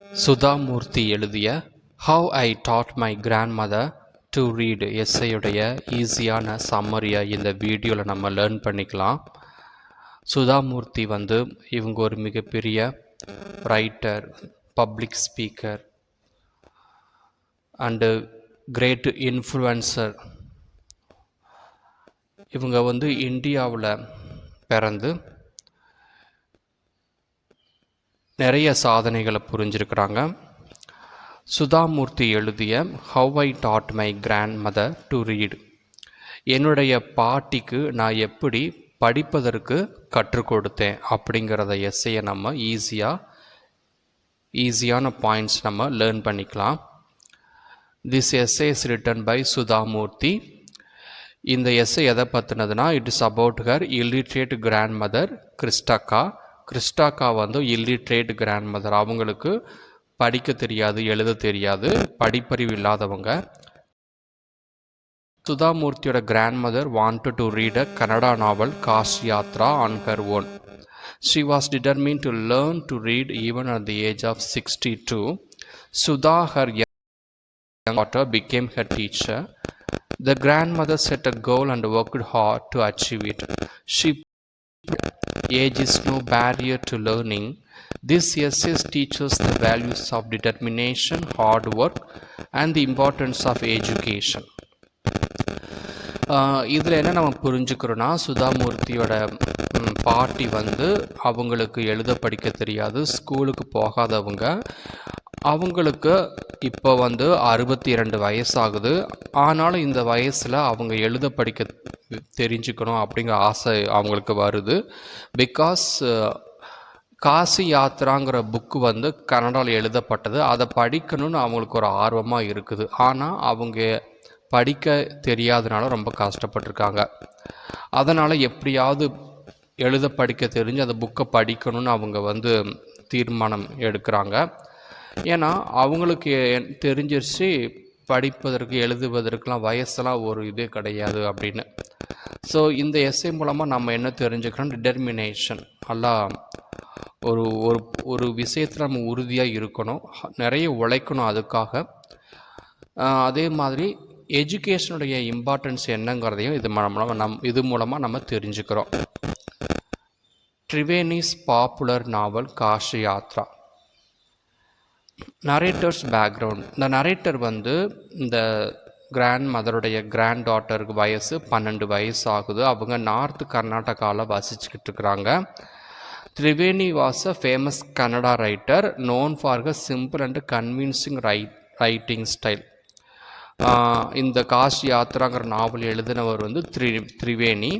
சுதாமூர்த்தி எழுதிய how I taught my grandmother to read எஸ்ஸையுடைய ஈஸியான சம்மரியை இந்த வீடியோவில் நம்ம லேர்ன் பண்ணிக்கலாம். சுதாமூர்த்தி இவங்க ஒரு மிகப்பெரிய writer, public speaker and great influencer. இவங்க இந்தியாவில் பிறந்து நிறைய சாதனைகளை புரிஞ்சிருக்கிறாங்க. சுதாமூர்த்தி எழுதிய how I taught my grandmother to read, என்னுடைய பாட்டிக்கு நான் எப்படி படிப்பதற்கு கற்றுக் கொடுத்தேன் அப்படிங்கிறத எஸ்ஸையை நம்ம ஈஸியான பாயிண்ட்ஸ் நம்ம லேர்ன் பண்ணிக்கலாம். This essay is written by Sudha Murthy. இந்த எஸ்ஸே எதை பற்றினதுன்னா, it is about her illiterate grandmother Krishtakka. Krishtakka illiterate grandmother, அவங்களுக்கு படிக்க தெரியாது, எழுத தெரியாது, படிப்பறிவு இல்லாதவங்க. சுதாமூர்த்தியோட grandmother wanted to read a Kannada novel Kashi Yatra on her own. She was determined to learn to read even at the age of 62. Sudha, her young daughter, became her teacher. The grandmother set a goal and worked hard to achieve it. She age is no barrier to learning. This essay teaches the values of determination, hard work, and the importance of education. இதில் என்ன நம்ம புரிஞ்சுக்கிறோன்னா, சுதாமூர்த்தியோட பாட்டி அவங்களுக்கு எழுத படிக்க தெரியாது, ஸ்கூலுக்கு போகாதவங்க. அவங்களுக்கு இப்போ 62 வயசாகுது. ஆனாலும் இந்த வயசில் அவங்க எழுத படிக்க தெரிஞ்சுக்கணும் அப்படிங்கிற ஆசை அவங்களுக்கு வருது. பிகாஸ் காசி யாத்ராங்கிற புக்கு கன்னடாவில் எழுதப்பட்டது, அதை படிக்கணும்னு அவங்களுக்கு ஒரு ஆர்வமாக இருக்குது. ஆனால் அவங்க படிக்க தெரியாதனால ரொம்ப கஷ்டப்பட்டிருக்காங்க. அதனால் எப்படியாவது எழுத படிக்க தெரிஞ்சு அந்த புக்கை படிக்கணும்னு அவங்க தீர்மானம் எடுக்கிறாங்க. ஏன்னா அவங்களுக்கு தெரிஞ்சிருச்சு படிப்பதற்கு எழுதுவதற்கெலாம் வயசெல்லாம் ஒரு இதே கிடையாது அப்படின்னு. ஸோ இந்த எஸ்ஸே மூலமாக நம்ம என்ன தெரிஞ்சுக்கிறோம், டிட்டர்மினேஷன். நல்லா ஒரு ஒரு ஒரு விஷயத்தில் நம்ம உறுதியாக இருக்கணும், நிறைய உழைக்கணும் அதுக்காக. அதே மாதிரி எஜுகேஷனுடைய இம்பார்ட்டன்ஸ் என்னங்கிறதையும் இது மூலமாக நம்ம தெரிஞ்சுக்கிறோம். Triveni's popular novel Kashi Yatra. Narrator's background. இந்த நரேட்டர் இந்த கிராண்ட் மதருடைய கிராண்ட் டாட்டருக்கு வயசு 12 வயசு ஆகுது. அவங்க நார்த் கர்நாடகாவில் வசிச்சுக்கிட்டு இருக்கிறாங்க. Triveni was a famous Kannada writer known for her simple and convincing writing style. இந்த காஷி யாத்ராங்கிற நாவல் எழுதினவர் திரிவேணி.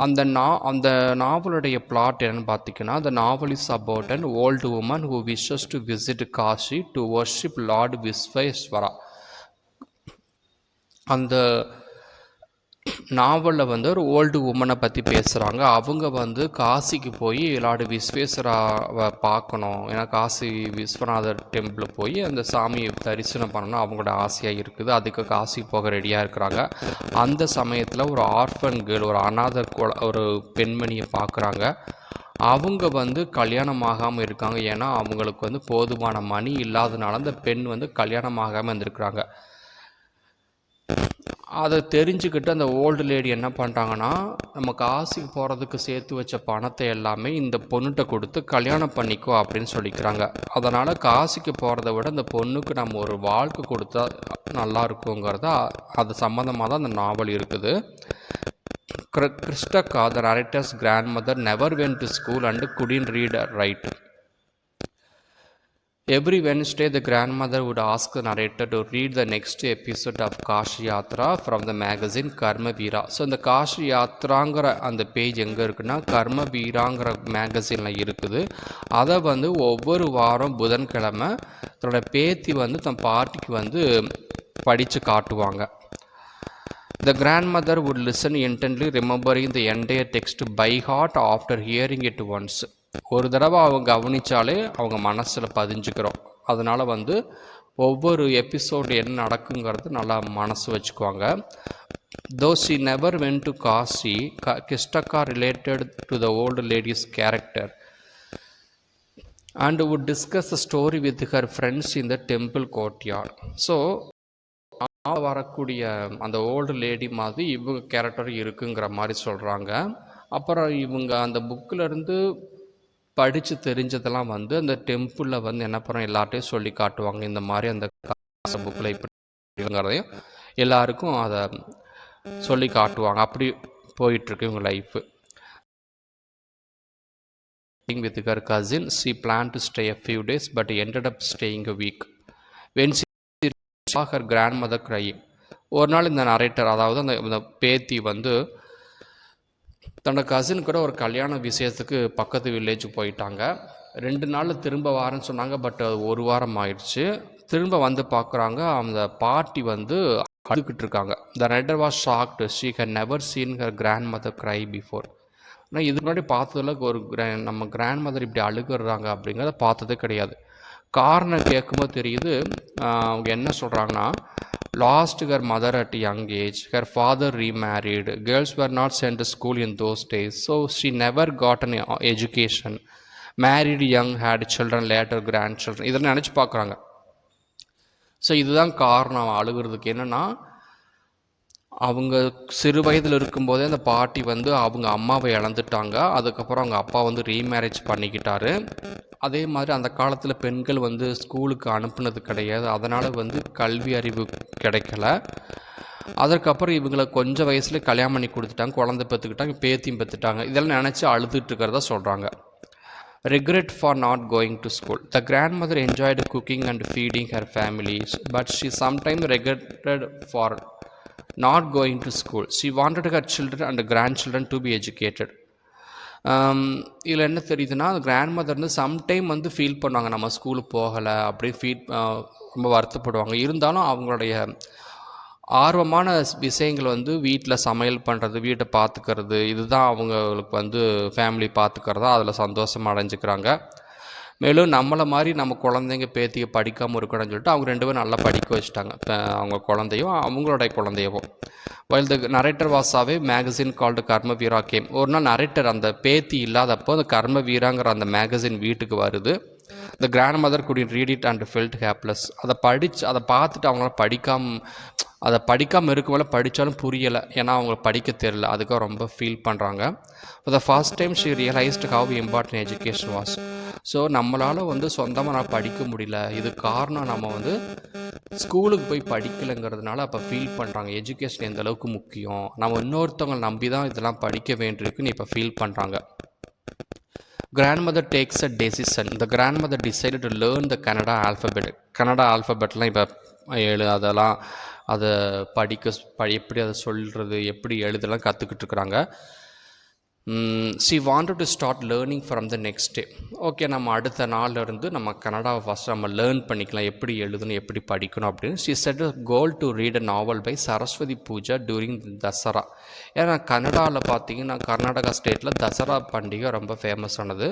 அந்த நாவலுடைய பிளாட் என்னன்னு பார்த்தீங்கன்னா, the novel is about an old woman who wishes to visit Kashi to worship Lord Visvesvara. அந்த நாவலில் ஒரு ஓல்டு உமனை பற்றி பேசுகிறாங்க. அவங்க காசிக்கு போய் லார்டு விஸ்வேஸ்வராவை பார்க்கணும். ஏன்னா காசி விஸ்வநாதர் டெம்பிள் போய் அந்த சாமியை தரிசனம் பண்ணணும் அவங்களோட ஆசையாக இருக்குது. அதுக்கு காசிக்கு போக ரெடியாக இருக்கிறாங்க. அந்த சமயத்தில் ஒரு ஆர்ஃபன் கேர்ள், ஒரு அநாத ஒரு பெண்மணியை பார்க்குறாங்க. அவங்க கல்யாணம் ஆகாமல் இருக்காங்க. ஏன்னா அவங்களுக்கு போதுமான மணி இல்லாதனால அந்த பெண் கல்யாணம் ஆகாமல் இருந்திருக்கிறாங்க. அதை தெரிஞ்சுக்கிட்டு அந்த ஓல்டு லேடி என்ன பண்ணுறாங்கன்னா, நம்ம காசிக்கு போகிறதுக்கு சேர்த்து வச்ச பணத்தை எல்லாமே இந்த பொண்ணுகிட்ட கொடுத்து கல்யாணம் பண்ணிக்கோ அப்படின்னு சொல்லிக்கிறாங்க. அதனால் காசிக்கு போகிறத விட அந்த பொண்ணுக்கு நம்ம ஒரு வாழ்க்கை கொடுத்தா நல்லா இருக்குங்கிறத அது சம்மந்தமாக தான் அந்த நாவல் இருக்குது. கிறிஸ்டக்கா, the narrator's grandmother, never went to school and couldn't read or write. Every Wednesday, the grandmother would ask the narrator to read the next episode of Kashi Yatra from the magazine Karma Veera. So இந்த காஷி யாத்ராங்கிற அந்த page எங்கே இருக்குன்னா, கர்ம வீராங்கிற மேகசினில் இருக்குது. அதை ஒவ்வொரு வாரம் புதன்கிழமை தன்னோட பேத்தி தன் பாட்டிக்கு படித்து காட்டுவாங்க. The grandmother would listen intently, remembering the entire text by heart after hearing it once. ஒரு தடவை அவங்க கவனித்தாலே அவங்க மனசில் பதிஞ்சுக்கிறோம். அதனால் ஒவ்வொரு எபிசோடு என்ன நடக்குங்கிறது நல்லா மனசு வச்சுக்குவாங்க. Though she never went to Kashi, Kistaka related to the old lady's character. and would discuss the story with her friends in the temple courtyard. So வரக்கூடிய அந்த ஓல்டு லேடி மாதிரி இவங்க கேரக்டர் இருக்குங்கிற மாதிரி சொல்கிறாங்க. அப்புறம் இவங்க அந்த புக்கிலேருந்து படித்து தெரிஞ்சதெல்லாம் வந்து அந்த டெம்பிளில் வந்து என்ன பண்ணுறோம் எல்லார்ட்டையும் சொல்லி காட்டுவாங்க. இந்த மாதிரி அந்த புக்கில் இப்படிங்கிறதையும் எல்லாருக்கும் அதை சொல்லி காட்டுவாங்க. அப்படி போயிட்டுருக்கு இவங்க life. With her cousin, she planned to stay a few days but ended up staying a week. When she saw her grandmother crying, ஒரு நாள் இந்த நரேட்டர், அதாவது அந்த பேத்தி வந்து தன்னோட கசின் கூட ஒரு கல்யாண விஷயத்துக்கு பக்கத்து வில்லேஜுக்கு போயிட்டாங்க. 2 நாளில் திரும்ப வாரேன்னு சொன்னாங்க. பட் அது 1 வாரம் ஆயிடுச்சு. திரும்ப வந்து பார்க்குறாங்க, அந்த பாட்டி வந்து அழுதுகிட்டு இருக்காங்க. The narrator was shocked. She had never seen her grandmother cry before. ஆனால் இதுக்கு முன்னாடி பார்த்ததில் ஒரு நம்ம கிராண்ட் மதர் இப்படி அழுகுறாங்க அப்படிங்கிறத பார்த்ததே கிடையாது. காரணம் கேட்கும்போது தெரியுது, அவங்க என்ன சொல்கிறாங்கன்னா, last her mother at young age, her father remarried, girls were not sent to school in those days, so she never got an education, married young, had children later, grandchildren. இதெல்லாம் நினச்சி பார்க்குறாங்க. ஸோ இதுதான் காரணம் அழுகிறதுக்கு. என்னென்னா, அவங்க சிறு வயதில் இருக்கும்போதே அந்த பாட்டி வந்து அவங்க அம்மாவை இழந்துட்டாங்க. அதுக்கப்புறம் அவங்க அப்பா வந்து ரீமேரேஜ் பண்ணிக்கிட்டாரு. அதே மாதிரி அந்த காலத்தில் பெண்கள் வந்து ஸ்கூலுக்கு அனுப்புனது கிடையாது. அதனால் வந்து கல்வி அறிவு கிடைக்கல. அதற்கப்புறம் இவங்களை கொஞ்சம் வயசுல கல்யாணம் பண்ணி கொடுத்துட்டாங்க, குழந்தை பெற்றுக்கிட்டாங்க, பேத்தியும் பெற்றுட்டாங்க. இதெல்லாம் நினச்சி அழுதுட்டு இருக்கிறதா சொல்கிறாங்க. Regret for not going to school. The grandmother enjoyed cooking and feeding her families, but she sometimes regretted for not going to school. She wanted her children and grandchildren to be educated. இதில் என்ன தெரியுதுன்னா, grand mother வந்து sometime வந்து feel பண்ணுவாங்க, நம்ம ஸ்கூலுக்கு போகலை அப்படி ரொம்ப வருத்தப்படுவாங்க. இருந்தாலும் அவங்களுடைய ஆர்வமான விஷயங்கள் வந்து வீட்டில் சமையல் பண்ணுறது, வீட்டை பார்த்துக்கிறது, இதுதான் அவங்களுக்கு வந்து ஃபேமிலி பார்த்துக்கிறதா அதில் சந்தோஷமாக அடைஞ்சிக்கிறாங்க. மேலும் நம்மளை மாதிரி நம்ம குழந்தைங்க பேத்தியை படிக்காமல் இருக்கணும்னு சொல்லிட்டு அவங்க 2 பேரும் நல்லா படிக்க வச்சுட்டாங்க, அவங்க குழந்தையும் அவங்களுடைய குழந்தையவும். While the narrator was away, magazine called Karmaveera came. ஒரு நாள் நரேட்டர் அந்த பேத்தி இல்லாதப்போ அந்த கர்மவீராங்கிற அந்த மேகசின் வீட்டுக்கு வருது. The grand mother could read it and felt helpless. அதை பார்த்துட்டு அவங்களால அதை படிக்காமல் இருக்கும்போது படித்தாலும் புரியலை, ஏன்னா அவங்களுக்கு படிக்க தெரியல. அதுக்காக ரொம்ப ஃபீல் பண்ணுறாங்க. For the first time she realised have important education was. So நம்மளால் வந்து சொந்தமாக நான் படிக்க முடியல, இது காரணம் நம்ம வந்து ஸ்கூலுக்கு போய் படிக்கலைங்கிறதுனால அப்போ ஃபீல் பண்ணுறாங்க. எஜுகேஷன் எந்த அளவுக்கு முக்கியம், நம்ம இன்னொருத்தவங்களை நம்பி தான் இதெல்லாம் படிக்க வேண்டியிருக்குன்னு இப்போ ஃபீல் பண்ணுறாங்க. Grandmother takes a decision. The grandmother decided to learn the Kannada alphabet. Kannada ஆல்ஃபபெட்லாம் இப்போ அதெல்லாம் அதை எப்படி அதை சொல்கிறது, எப்படி எழுதலாம் கற்றுக்கிட்டு இருக்கிறாங்க. she wanted to start learning from the next day. Okay, நம்ம அடுத்த நாள்லேருந்து நம்ம கன்னடாவை ஃபஸ்ட் நம்ம லேர்ன் பண்ணிக்கலாம், எப்படி எழுதணும், எப்படி படிக்கணும் அப்படின்னு. she set a goal to read a novel by Saraswati Pooja during Dussehra. ஏன்னா கன்னடாவில் பார்த்தீங்கன்னா கர்நாடகா ஸ்டேட்டில் தசரா பண்டிகை ரொம்ப ஃபேமஸானது.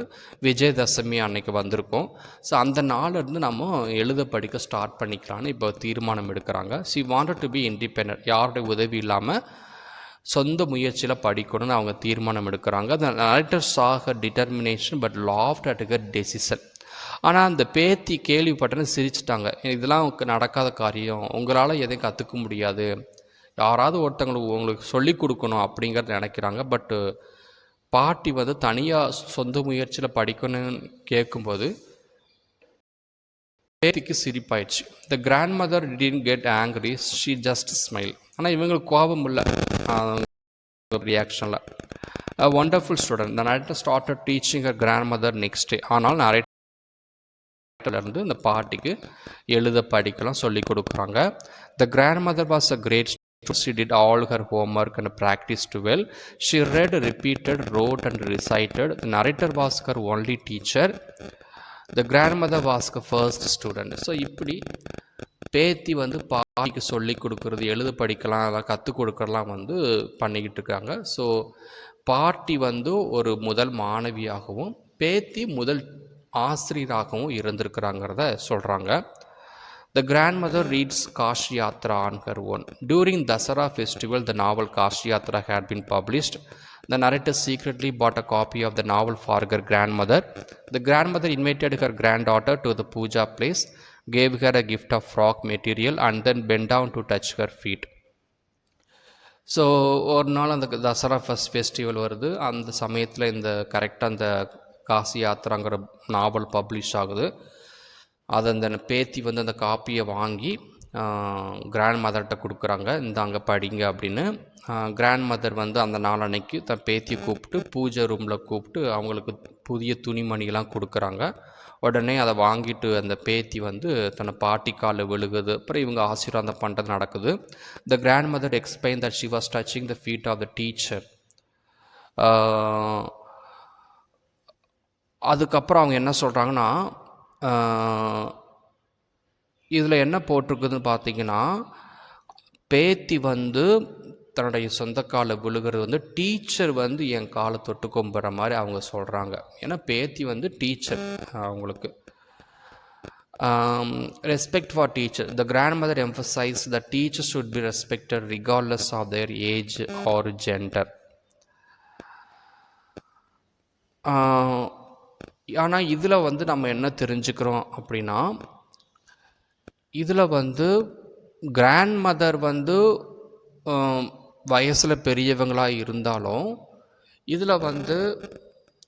விஜயதசமி அன்னைக்கு வந்திருக்கும். ஸோ அந்த நாளிலிருந்து நம்ம எழுத படிக்க ஸ்டார்ட் பண்ணிக்கலான்னு இப்போ தீர்மானம் எடுக்கிறாங்க. she wanted to be independent. யாருடைய உதவி இல்லாமல் சொந்த முயற்சியில் படிக்கணும்னு அவங்க தீர்மானம் எடுக்கிறாங்க. The narrator saw her determination but laughed at her decision. ஆனால் அந்த பேத்தி கேள்விப்பட்டேன்னு சிரிச்சிட்டாங்க. இதெல்லாம் நடக்காத காரியம், உங்களால் எதையும் கற்றுக்க முடியாது, யாராவது உங்களுக்கு சொல்லி கொடுக்கணும் அப்படிங்கிறத நினைக்கிறாங்க. பட்டு பாட்டி வந்து தனியாக சொந்த முயற்சியில் படிக்கணும்னு கேட்கும்போது பேத்திக்கு சிரிப்பாயிடுச்சு. The grand mother didn't get angry, she just smile. ஆனால் இவங்களுக்கு கோபம் இல்லை ரியாக்ஷனில். Wonderful student. The narrator started teaching her grand mother next day. ஆனால் நரேட்டர்லேருந்து இந்த பாட்டிக்கு எழுத படிக்கலாம் சொல்லி கொடுக்குறாங்க. The grand mother was a great student. She did all her homework and practiced well. She read, repeated, wrote and recited. The narrator was her only teacher. The grandmother was the first student. So இப்படி பேத்தி வந்து பாட்டிக்கு சொல்லி கொடுக்குறது, எழுத படிக்கலாம், அதெல்லாம் கற்றுக் கொடுக்கறலாம் வந்து பண்ணிக்கிட்டு இருக்காங்க. ஸோ பாட்டி வந்து ஒரு முதல் மாணவியாகவும் பேத்தி முதல் ஆசிரியராகவும் இருந்திருக்கிறாங்கிறத சொல்கிறாங்க. The grandmother reads Kashi Yatra on her own. During Dasara festival, the novel Kashi Yatra had been published. The narrator secretly bought a copy of the novel for her grandmother. The grandmother invited her granddaughter to the puja place, gave her a gift of frock material, and then bent down to touch her feet. So ஒரு நாள் அந்த Dussehra festival வருது. அந்த சமயத்தில் இந்த கரெக்டாக அந்த காசி யாத்திராங்கிற நாவல் publish ஆகுது. அதை அந்த பேத்தி வந்து அந்த காப்பியை வாங்கி கிராண்ட் மதர்கிட்ட கொடுக்குறாங்க, இந்தாங்க படிங்க அப்படின்னு. கிராண்ட் மதர் வந்து அந்த நாள் அன்னைக்கு தன் பேத்தியை கூப்பிட்டு பூஜை ரூமில் கூப்பிட்டு அவங்களுக்கு புதிய துணிமணிலாம் கொடுக்குறாங்க. உடனே அதை வாங்கிட்டு அந்த பேத்தி வந்து தன்னை பாட்டி காலில் விழுகுது. அப்புறம் இவங்க ஆசீர்வாதம் பண்ணுறது நடக்குது. The grand mother explain that she was touching the feet of the teacher. அதுக்கப்புறம் அவங்க என்ன சொல்கிறாங்கன்னா, இதில் என்ன போட்டிருக்குதுன்னு பார்த்தீங்கன்னா, பேத்தி வந்து தன்னுடைய சொந்த காலை விழுகிறது வந்து டீச்சர் வந்து என் காலை தொட்டு கும்புற மாதிரி அவங்க சொல்கிறாங்க. ஏன்னா பேத்தி வந்து டீச்சர் அவங்களுக்கு. Respect for teacher. The grand mother emphasize the teacher should be respected regardless of their age or gender. ஆனால் இதில் வந்து நம்ம என்ன தெரிஞ்சுக்கிறோம் அப்படின்னா, இதில் வந்து கிராண்ட் மதர் வந்து வயசில் பெரியவங்களாக இருந்தாலும் இதில் வந்து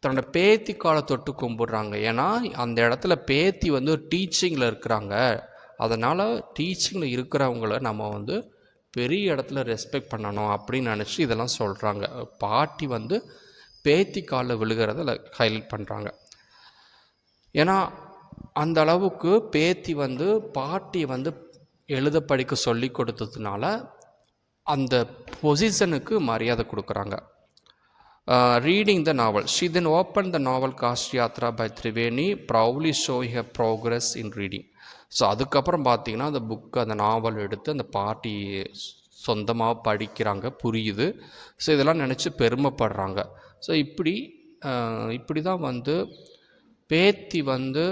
தன்னோட பேத்தி காலை தொட்டு கும்பிடுறாங்க. ஏன்னா அந்த இடத்துல பேத்தி வந்து டீச்சிங்கில் இருக்கிறாங்க. அதனால் டீச்சிங்கில் இருக்கிறவங்கள நம்ம வந்து பெரிய இடத்துல ரெஸ்பெக்ட் பண்ணணும் அப்படின்னு நினச்சி இதெல்லாம் சொல்கிறாங்க. பாட்டி வந்து பேத்தி காலில் விழுகிறத ஹைலைட் பண்ணுறாங்க. ஏன்னா அந்த அளவுக்கு பேத்தி வந்து பாட்டியை வந்து எழுத படிக்க சொல்லி கொடுத்ததுனால அந்த பொசிஷனுக்கு மரியாதை கொடுக்குறாங்க. Reading the novel. She then opened the novel Kashi Yatra by Triveni, proudly showing her progress in reading. So அதுக்கப்புறம் பார்த்தீங்கன்னா அந்த புக்கு அந்த நாவல் எடுத்து அந்த பாட்டி சொந்தமாக படிக்கிறாங்க, புரியுது. ஸோ இதெல்லாம் நினச்சி பெருமைப்படுறாங்க. ஸோ இப்படி தான் வந்து பேத்தி வந்து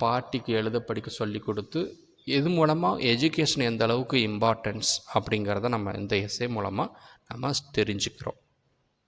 பாட்டிக்கு எழுத படிக்க சொல்லி கொடுத்து, இது மூலமாக எஜுகேஷன் எந்த அளவுக்கு இம்பார்ட்டன்ஸ் அப்படிங்கிறத நம்ம இந்த எஸ்ஸே மூலமாக நம்ம தெரிஞ்சுக்கிறோம்.